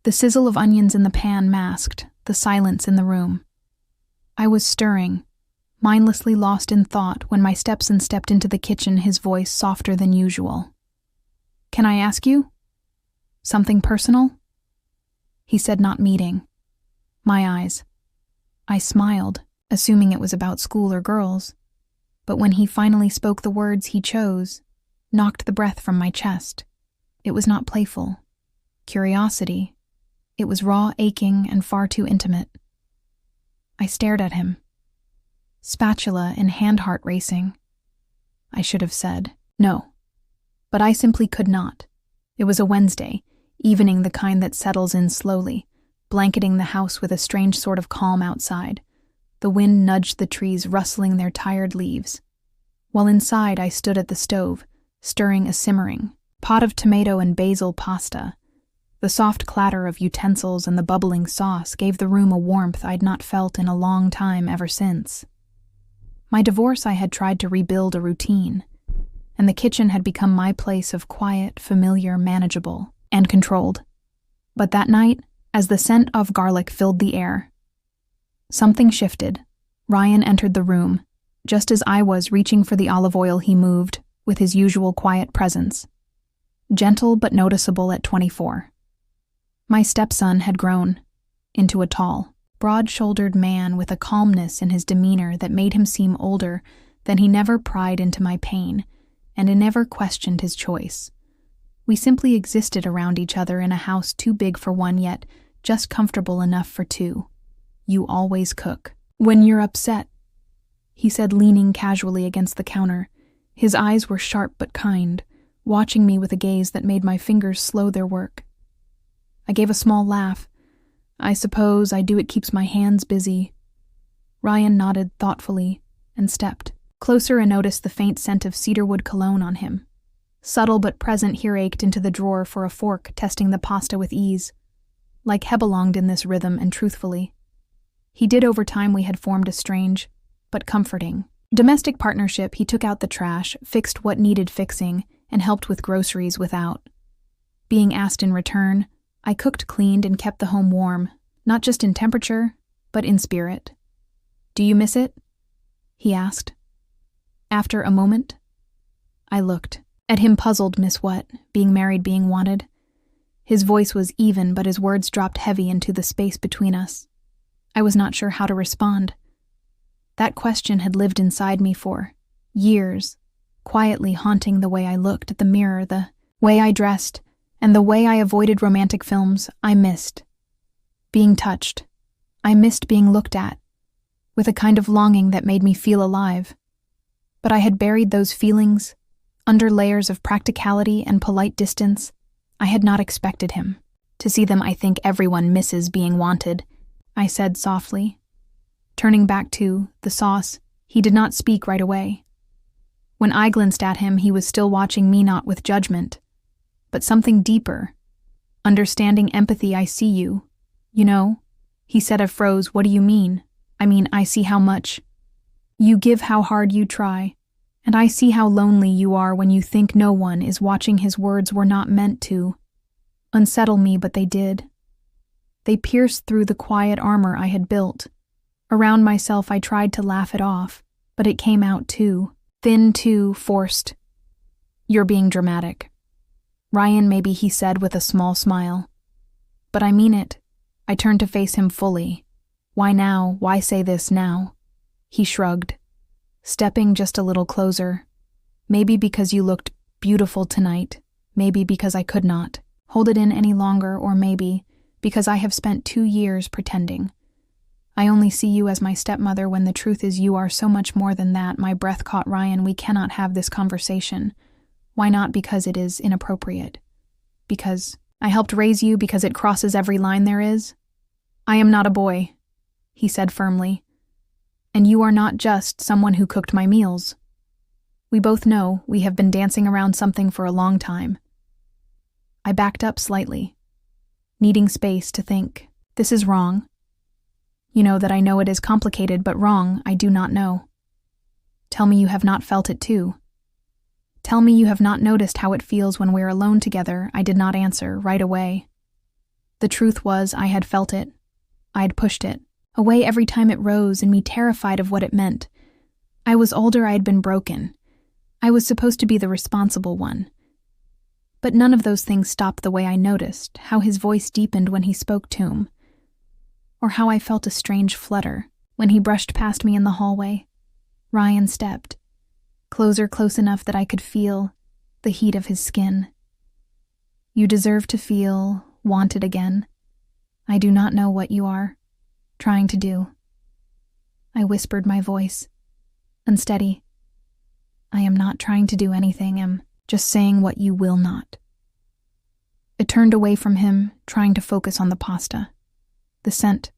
The sizzle of onions in the pan masked the silence in the room. I was stirring, mindlessly lost in thought when my stepson stepped into the kitchen, his voice softer than usual. "Can I ask you? Something personal?" He said, not meeting my eyes. I smiled, assuming it was about school or girls, but when he finally spoke the words he chose, knocked the breath from my chest. It was not playful. Curiosity. It was raw, aching, and far too intimate. I stared at him, spatula and hand heart racing. I should have said no, but I simply could not. It was a Wednesday, evening the kind that settles in slowly, blanketing the house with a strange sort of calm outside. The wind nudged the trees, rustling their tired leaves. While inside, I stood at the stove, stirring a simmering pot of tomato and basil pasta. The soft clatter of utensils and the bubbling sauce gave the room a warmth I'd not felt in a long time ever since. My divorce, I had tried to rebuild a routine, and the kitchen had become my place of quiet, familiar, manageable, and controlled. But that night, as the scent of garlic filled the air, something shifted. Ryan entered the room. Just as I was reaching for the olive oil, he moved, with his usual quiet presence. Gentle but noticeable at 24. My stepson had grown into a tall, broad-shouldered man with a calmness in his demeanor that made him seem older than he never pried into my pain, and he never questioned his choice. We simply existed around each other in a house too big for one, yet just comfortable enough for two. "You always cook when you're upset," he said, leaning casually against the counter. His eyes were sharp but kind, watching me with a gaze that made my fingers slow their work. I gave a small laugh. "I suppose I do. It keeps my hands busy." Ryan nodded thoughtfully and stepped closer and noticed the faint scent of cedarwood cologne on him. Subtle but present, he raked into the drawer for a fork, testing the pasta with ease. Like he belonged in this rhythm, and truthfully, he did. Over time we had formed a strange but comforting domestic partnership. He took out the trash, fixed what needed fixing, and helped with groceries without being asked in return. I cooked, cleaned, and kept the home warm, not just in temperature, but in spirit. "Do you miss it?" he asked. After a moment, I looked at him, puzzled. Miss what? Being married, being wanted? His voice was even, but his words dropped heavy into the space between us. I was not sure how to respond. That question had lived inside me for years, quietly haunting the way I looked at the mirror, the way I dressed, and the way I avoided romantic films. I missed being touched. I missed being looked at, with a kind of longing that made me feel alive. But I had buried those feelings under layers of practicality and polite distance. I had not expected him to see them. "I think everyone misses being wanted," I said softly. Turning back to the sauce, he did not speak right away. When I glanced at him, he was still watching me, not with judgment, but something deeper. Understanding, empathy. "I see you. You know," he said. I froze. "What do you mean?" "I mean, I see how much you give, how hard you try, and I see how lonely you are when you think no one is watching." His words were not meant to unsettle me, but they did. They pierced through the quiet armor I had built around myself. I tried to laugh it off, but it came out too thin, too forced. "You're being dramatic, Ryan," maybe he said with a small smile. "But I mean it." I turned to face him fully. "Why now? Why say this now?" He shrugged, stepping just a little closer. "Maybe because you looked beautiful tonight. Maybe because I could not hold it in any longer, or maybe because I have spent 2 years pretending. I only see you as my stepmother when the truth is you are so much more than that." My breath caught. "Ryan, we cannot have this conversation." "Why not?" "Because it is inappropriate. Because I helped raise you, because it crosses every line there is." "I am not a boy," he said firmly. "And you are not just someone who cooked my meals. We both know we have been dancing around something for a long time." I backed up slightly, needing space to think. "This is wrong. You know that I know it is complicated, but wrong I do not know. Tell me you have not felt it too. Tell me you have not noticed how it feels when we're alone together." I did not answer right away. The truth was, I had felt it. I had pushed it away every time it rose, and me terrified of what it meant. I was older, I had been broken. I was supposed to be the responsible one. But none of those things stopped the way I noticed how his voice deepened when he spoke to him, or how I felt a strange flutter when he brushed past me in the hallway. Ryan stepped close enough that I could feel the heat of his skin. You deserve to feel wanted again. I do not know what you are trying to do. I whispered, my voice unsteady. I am not trying to do anything, I'm just saying what you will not. I turned away from him, trying to focus on the pasta, the scent,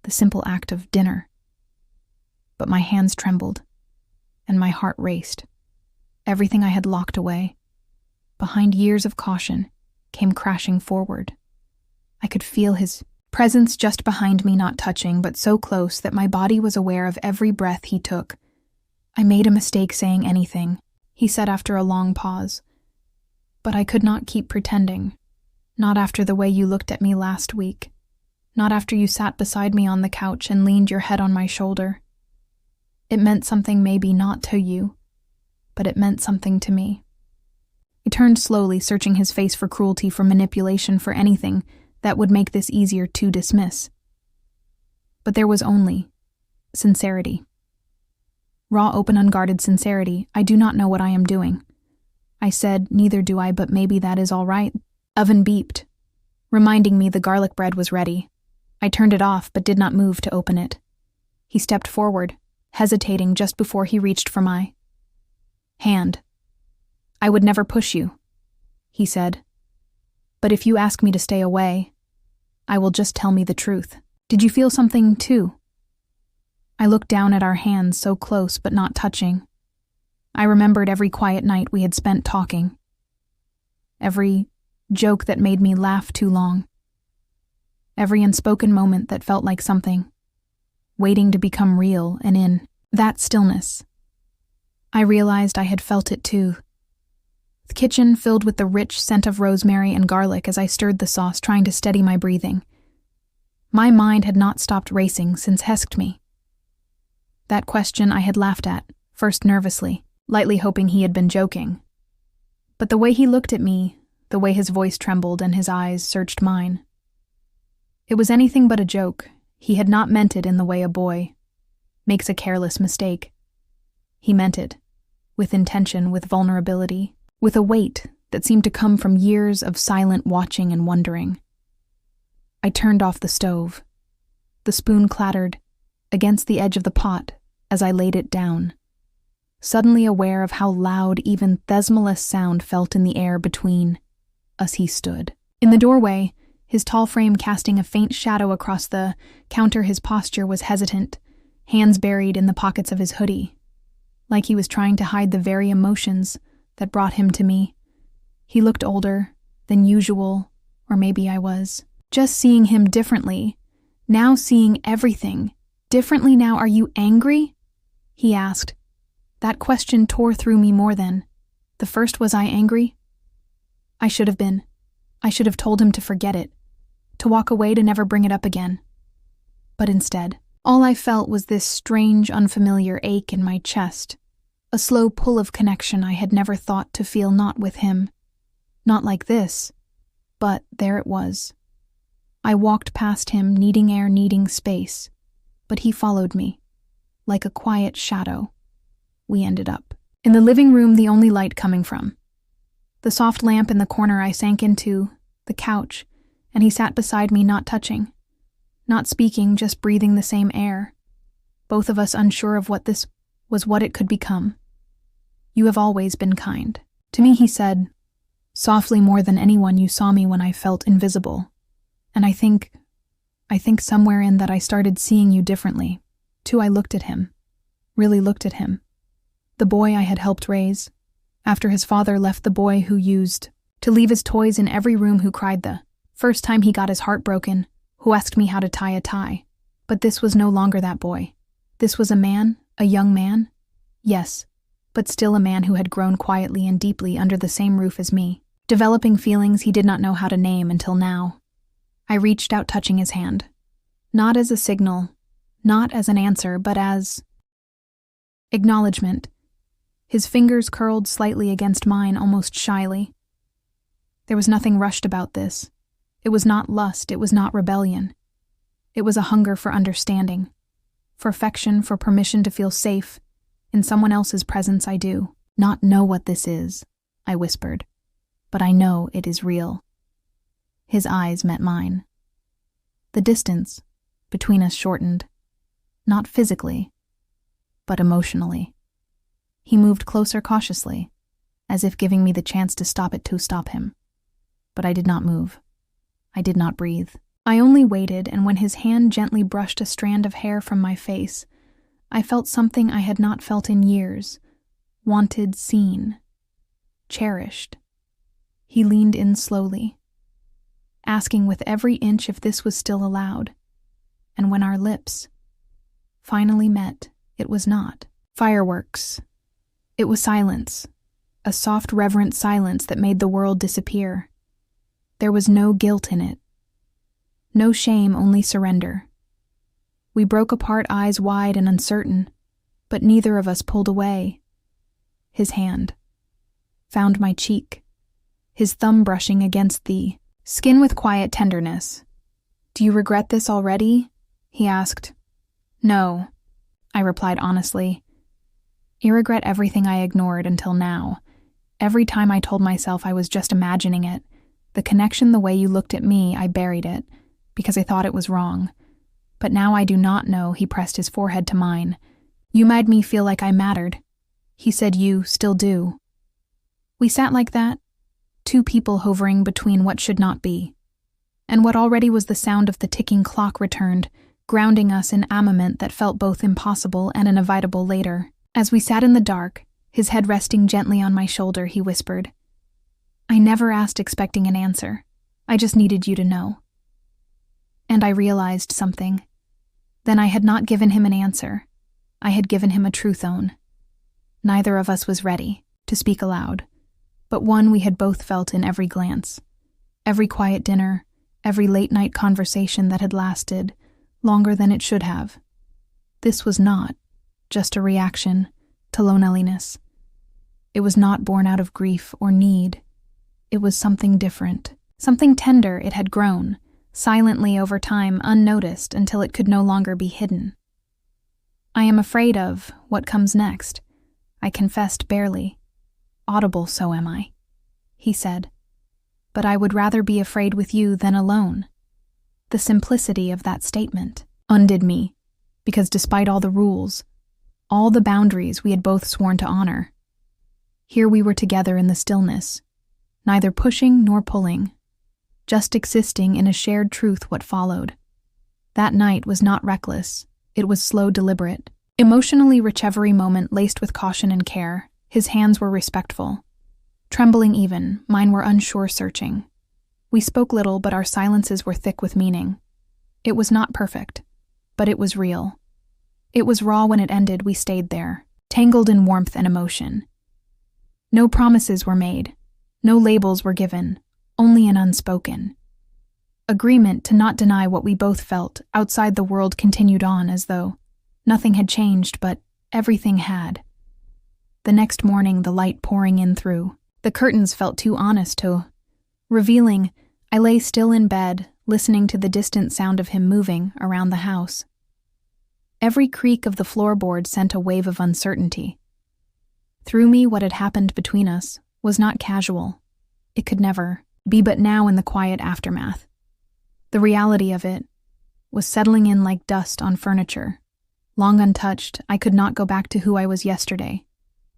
the simple act of dinner. But my hands trembled, and my heart raced. Everything I had locked away, behind years of caution, came crashing forward. I could feel his presence just behind me, not touching, but so close that my body was aware of every breath he took. I made a mistake saying anything, he said after a long pause. But I could not keep pretending. Not after the way you looked at me last week. Not after you sat beside me on the couch and leaned your head on my shoulder. It meant something, maybe not to you, but it meant something to me. He turned slowly, searching his face for cruelty, for manipulation, for anything that would make this easier to dismiss. But there was only sincerity. Raw, open, unguarded sincerity. I do not know what I am doing. I said, neither do I, but maybe that is all right. Oven beeped, reminding me the garlic bread was ready. I turned it off, but did not move to open it. He stepped forward, hesitating just before he reached for my hand. I would never push you, he said. But if you ask me to stay away, I will just tell me the truth. Did you feel something too? I looked down at our hands, so close but not touching. I remembered every quiet night we had spent talking. Every joke that made me laugh too long. Every unspoken moment that felt like something waiting to become real, and in that stillness, I realized I had felt it too. The kitchen filled with the rich scent of rosemary and garlic as I stirred the sauce, trying to steady my breathing. My mind had not stopped racing since Hesked me. That question I had laughed at, first nervously, lightly hoping he had been joking. But the way he looked at me, the way his voice trembled and his eyes searched mine, it was anything but a joke. He had not meant it in the way a boy makes a careless mistake. He meant it, with intention, with vulnerability, with a weight that seemed to come from years of silent watching and wondering. I turned off the stove. The spoon clattered against the edge of the pot as I laid it down, suddenly aware of how loud even thesmoless sound felt in the air between us. He stood in the doorway, his tall frame casting a faint shadow across the counter. His posture was hesitant, hands buried in the pockets of his hoodie, like he was trying to hide the very emotions that brought him to me. He looked older than usual, or maybe I was just seeing him differently, now seeing everything differently now. Are you angry? He asked. That question tore through me more than the first. Was I angry? I should have been. I should have told him to forget it, to walk away, to never bring it up again. But instead, all I felt was this strange, unfamiliar ache in my chest, a slow pull of connection I had never thought to feel, not with him, not like this, but there it was. I walked past him, needing air, needing space, but he followed me, like a quiet shadow. We ended up in the living room, the only light coming from the soft lamp in the corner. I sank into the couch, and he sat beside me, not touching, not speaking, just breathing the same air, both of us unsure of what this was, what it could become. You have always been kind to me, he said, softly. More than anyone, you saw me when I felt invisible. And I think somewhere in that I started seeing you differently, too. I looked at him, really looked at him. The boy I had helped raise, after his father left, the boy who used to leave his toys in every room, who cried the first time he got his heart broken, who asked me how to tie a tie. But this was no longer that boy. This was a man, a young man. Yes, but still a man who had grown quietly and deeply under the same roof as me, developing feelings he did not know how to name until now. I reached out, touching his hand. Not as a signal, not as an answer, but as acknowledgement. His fingers curled slightly against mine, almost shyly. There was nothing rushed about this. It was not lust, it was not rebellion. It was a hunger for understanding, for affection, for permission to feel safe. In someone else's presence I do not know what this is, I whispered, but I know it is real. His eyes met mine. The distance between us shortened, not physically, but emotionally. He moved closer cautiously, as if giving me the chance to stop him. But I did not move. I did not breathe. I only waited, and when his hand gently brushed a strand of hair from my face, I felt something I had not felt in years. Wanted, seen, cherished. He leaned in slowly, asking with every inch if this was still allowed. And when our lips finally met, it was not fireworks. It was silence, a soft, reverent silence that made the world disappear. There was no guilt in it. No shame, only surrender. We broke apart, eyes wide and uncertain, but neither of us pulled away. His hand found my cheek, his thumb brushing against the skin with quiet tenderness. "Do you regret this already?" he asked. "No," I replied honestly. I regret everything I ignored until now. Every time I told myself I was just imagining it. The connection, the way you looked at me, I buried it, because I thought it was wrong. But now I do not know. He pressed his forehead to mine. "You made me feel like I mattered." He said, "You still do." We sat like that, two people hovering between what should not be. And what already was the sound of the ticking clock returned, grounding us in armament that felt both impossible and inevitable later. As we sat in the dark, his head resting gently on my shoulder, he whispered, "I never asked expecting an answer. I just needed you to know." And I realized something. Then I had not given him an answer. I had given him a truth own. Neither of us was ready to speak aloud, but one we had both felt in every glance, every quiet dinner, every late-night conversation that had lasted longer than it should have. This was not just a reaction to loneliness. It was not born out of grief or need. It was something different, something tender. It had grown, silently over time, unnoticed until it could no longer be hidden. "I am afraid of what comes next," I confessed barely. "Audible, so am I," he said. "But I would rather be afraid with you than alone." The simplicity of that statement undid me, because despite all the rules, all the boundaries we had both sworn to honor, here we were together in the stillness, neither pushing nor pulling, just existing in a shared truth. What followed that night was not reckless. It was slow, deliberate, emotionally rich. Every moment laced with caution and care. His hands were respectful, trembling even. Mine were unsure, searching. We spoke little, but our silences were thick with meaning. It was not perfect, but it was real. It was raw. When it ended, we stayed there, tangled in warmth and emotion. No promises were made, no labels were given, only an unspoken agreement to not deny what we both felt. Outside, the world continued on as though nothing had changed, but everything had. The next morning, the light pouring in through the curtains felt too honest to revealing. I lay still in bed, listening to the distant sound of him moving around the house. Every creak of the floorboard sent a wave of uncertainty through me. What had happened between us was not casual. It could never be. But now, in the quiet aftermath, the reality of it was settling in like dust on furniture. Long untouched, I could not go back to who I was yesterday,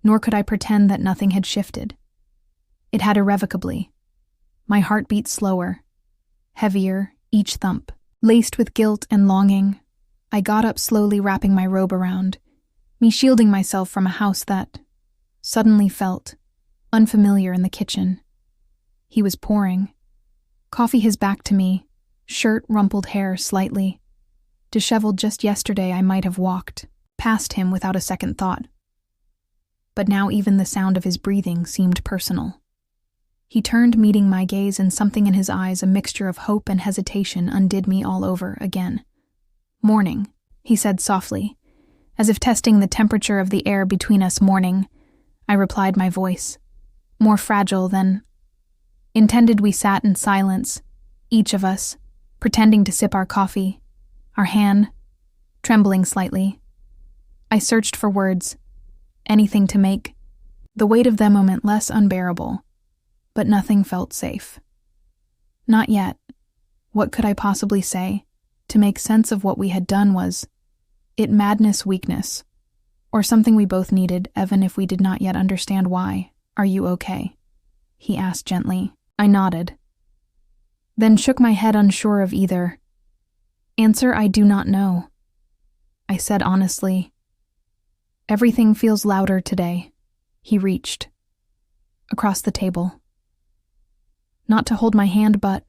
nor could I pretend that nothing had shifted. It had irrevocably. My heart beat slower, heavier, each thump laced with guilt and longing. I got up slowly, wrapping my robe around me, shielding myself from a house that suddenly felt unfamiliar. In the kitchen, he was pouring coffee, his back to me, shirt, rumpled hair slightly disheveled. Just yesterday, I might have walked past him without a second thought. But now even the sound of his breathing seemed personal. He turned, meeting my gaze, and something in his eyes, a mixture of hope and hesitation, undid me all over again. "Morning," he said softly, as if testing the temperature of the air between us. "Morning," I replied, my voice more fragile than intended. We sat in silence, each of us, pretending to sip our coffee, our hand trembling slightly. I searched for words, anything to make the weight of the moment less unbearable, but nothing felt safe. Not yet. What could I possibly say to make sense of what we had done? Was it madness, weakness, or something we both needed, even if we did not yet understand why? "Are you okay?" he asked gently. I nodded, then shook my head, unsure of either. Answer: "I do not know," I said honestly. "Everything feels louder today." He reached across the table. Not to hold my hand, but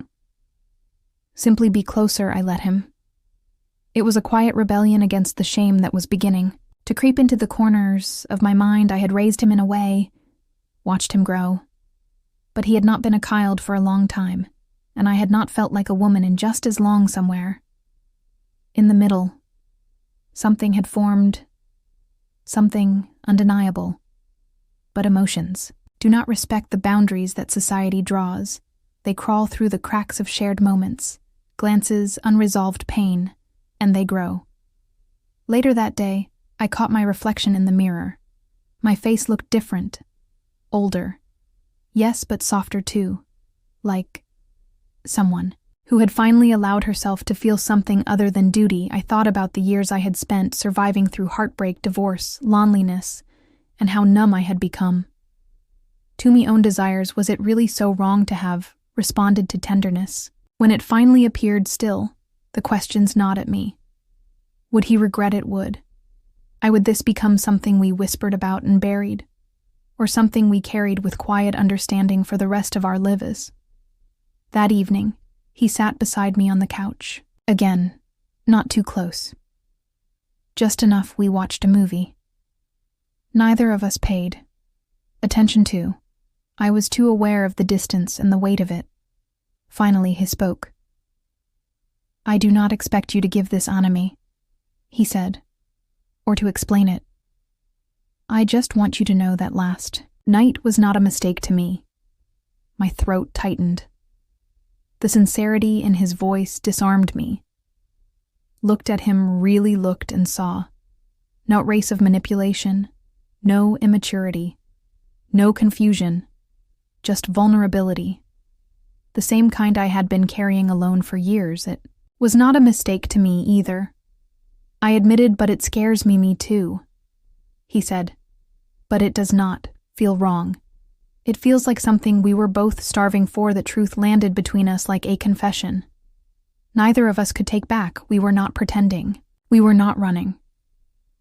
simply be closer, I let him. It was a quiet rebellion against the shame that was beginning to creep into the corners of my mind. I had raised him in a way, watched him grow, but he had not been a child for a long time, and I had not felt like a woman in just as long. Somewhere in the middle, something had formed, something undeniable. But emotions do not respect the boundaries that society draws. They crawl through the cracks of shared moments, glances, unresolved pain, and they grow. Later that day, I caught my reflection in the mirror. My face looked different, older. Yes, but softer too, like someone who had finally allowed herself to feel something other than duty. I thought about the years I had spent surviving through heartbreak, divorce, loneliness, and how numb I had become. To my own desires, was it really so wrong to have responded to tenderness? When it finally appeared still, the questions gnawed at me. Would he regret it? Would this become something we whispered about and buried, or something we carried with quiet understanding for the rest of our lives? That evening, he sat beside me on the couch. Again, not too close. Just enough we watched a movie. Neither of us paid attention to. I was too aware of the distance and the weight of it. Finally, he spoke. "I do not expect you to give this on me," he said, "or to explain it. I just want you to know that last night was not a mistake to me." My throat tightened. The sincerity in his voice disarmed me. Looked at him, really looked and saw. No race of manipulation, no immaturity, no confusion, just vulnerability. The same kind I had been carrying alone for years. It was not a mistake to me either. I admitted, "But it scares me too," he said. "But it does not feel wrong. It feels like something we were both starving for." The truth landed between us like a confession. Neither of us could take back. We were not pretending. We were not running.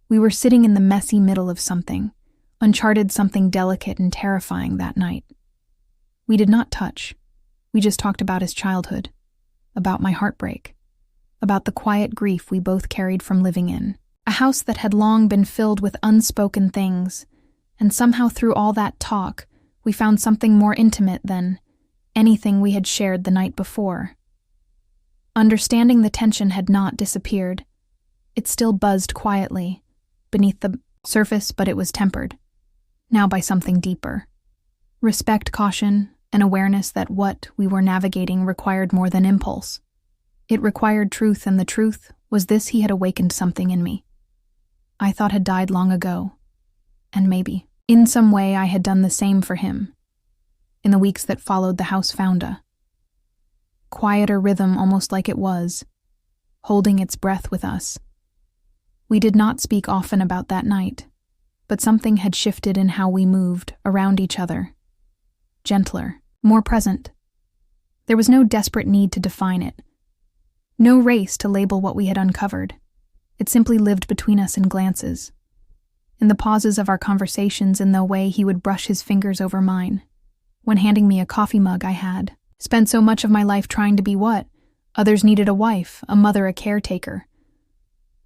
We were sitting in the messy middle of something, uncharted, something delicate and terrifying that night. We did not touch. We just talked about his childhood, about my heartbreak, about the quiet grief we both carried from living in a house that had long been filled with unspoken things, and somehow through all that talk, we found something more intimate than anything we had shared the night before. Understanding the tension had not disappeared. It still buzzed quietly beneath the surface, but it was tempered, now by something deeper. Respect, caution, and awareness that what we were navigating required more than impulse. It required truth, and the truth was this: he had awakened something in me I thought had died long ago, and maybe, in some way, I had done the same for him. In the weeks that followed, the house found a quieter rhythm, almost like it was holding its breath with us. We did not speak often about that night, but something had shifted in how we moved around each other. Gentler, more present. There was no desperate need to define it, no race to label what we had uncovered. It simply lived between us in glances, in the pauses of our conversations, in the way he would brush his fingers over mine. When handing me a coffee mug, I had spent so much of my life trying to be what others needed: a wife, a mother, a caretaker.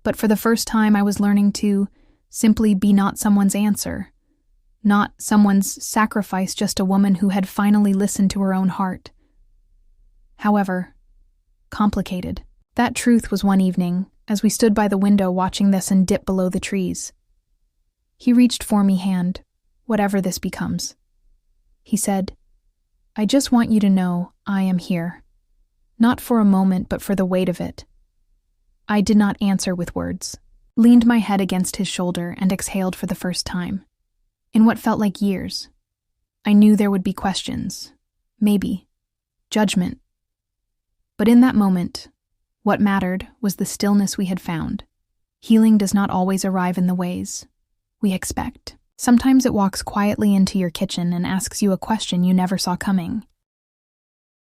But for the first time, I was learning to simply be not someone's answer, Not someone's sacrifice, just a woman who had finally listened to her own heart. However, complicated. That truth was one evening, as we stood by the window watching the sun dip below the trees. He reached for me hand, whatever this becomes. He said, "I just want you to know I am here. Not for a moment, but for the weight of it." I did not answer with words, leaned my head against his shoulder and exhaled for the first time. In what felt like years, I knew there would be questions, maybe, judgment. But in that moment, what mattered was the stillness we had found. Healing does not always arrive in the ways we expect. Sometimes it walks quietly into your kitchen and asks you a question you never saw coming.